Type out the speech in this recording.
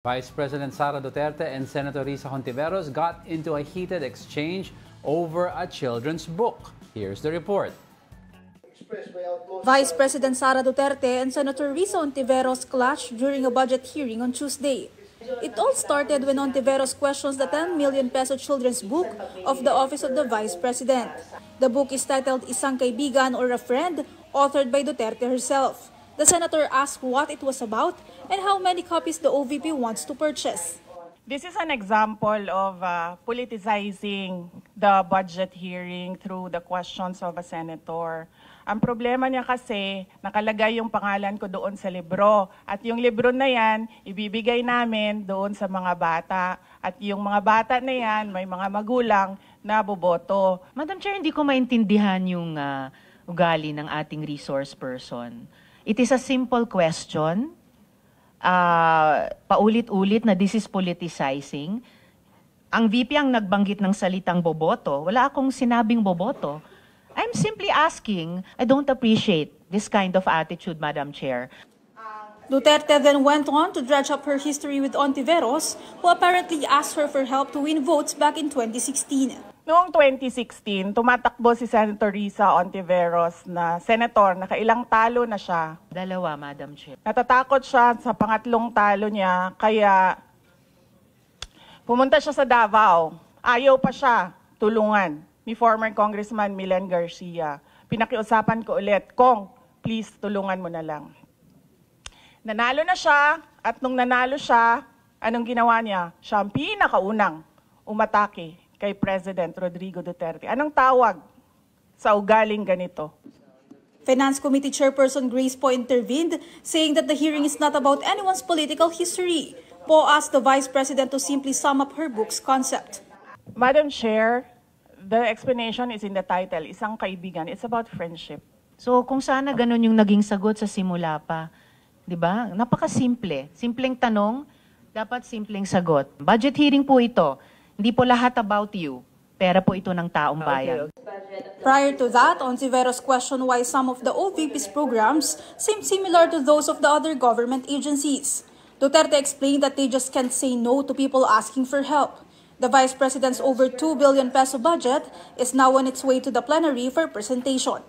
Vice President Sara Duterte and Senator Risa Hontiveros got into a heated exchange over a children's book. Here's the report. Vice President Sara Duterte and Senator Risa Hontiveros clashed during a budget hearing on Tuesday. It all started when Hontiveros questions the 10 million peso children's book of the Office of the Vice President. The book is titled Isang Kaibigan or a Friend, authored by Duterte herself. The senator asked what it was about and how many copies the OVP wants to purchase. This is an example of politicizing the budget hearing through the questions of a senator. Ang problema niya kasi, nakalagay yung pangalan ko doon sa libro. At yung libro na yan, ibibigay namin doon sa mga bata. At yung mga bata na yan, may mga magulang na boboto. Madam Chair, hindi ko maintindihan yung ugali ng ating resource person. It is a simple question. Paulit-ulit na this is politicizing. Ang VP ang nagbanggit ng salitang boboto. Wala akong sinabing boboto. I'm simply asking, I don't appreciate this kind of attitude, Madam Chair. Duterte then went on to dredge up her history with Hontiveros, who apparently asked her for help to win votes back in 2016. Noong 2016, tumatakbo si Senator Risa Hontiveros na senator, nakailang talo na siya. Dalawa, Madam Chair. Natatakot siya sa pangatlong talo niya, kaya pumunta siya sa Davao. Ayaw pa siya tulungan ni former Congressman Milen Garcia. Pinakiusapan ko ulit, Kong, please tulungan mo na lang. Nanalo na siya, at nung nanalo siya, anong ginawa niya? Siya ang pinakaunang umatake kay President Rodrigo Duterte. Anong tawag sa ugaling ganito? Finance Committee Chairperson Grace Poe intervened, saying that the hearing is not about anyone's political history. Poe asked the Vice President to simply sum up her book's concept. Madam Chair, the explanation is in the title, Isang Kaibigan. It's about friendship. So kung sana ganun yung naging sagot sa simula pa, di ba? Napakasimple. Simpleng tanong, dapat simpleng sagot. Budget hearing po ito. Hindi po lahat about you, pera po ito ng taong bayan. Prior to that, Hontiveros questioned why some of the OVP's programs seem similar to those of the other government agencies. Duterte explained that they just can't say no to people asking for help. The Vice President's over 2 billion peso budget is now on its way to the plenary for presentation.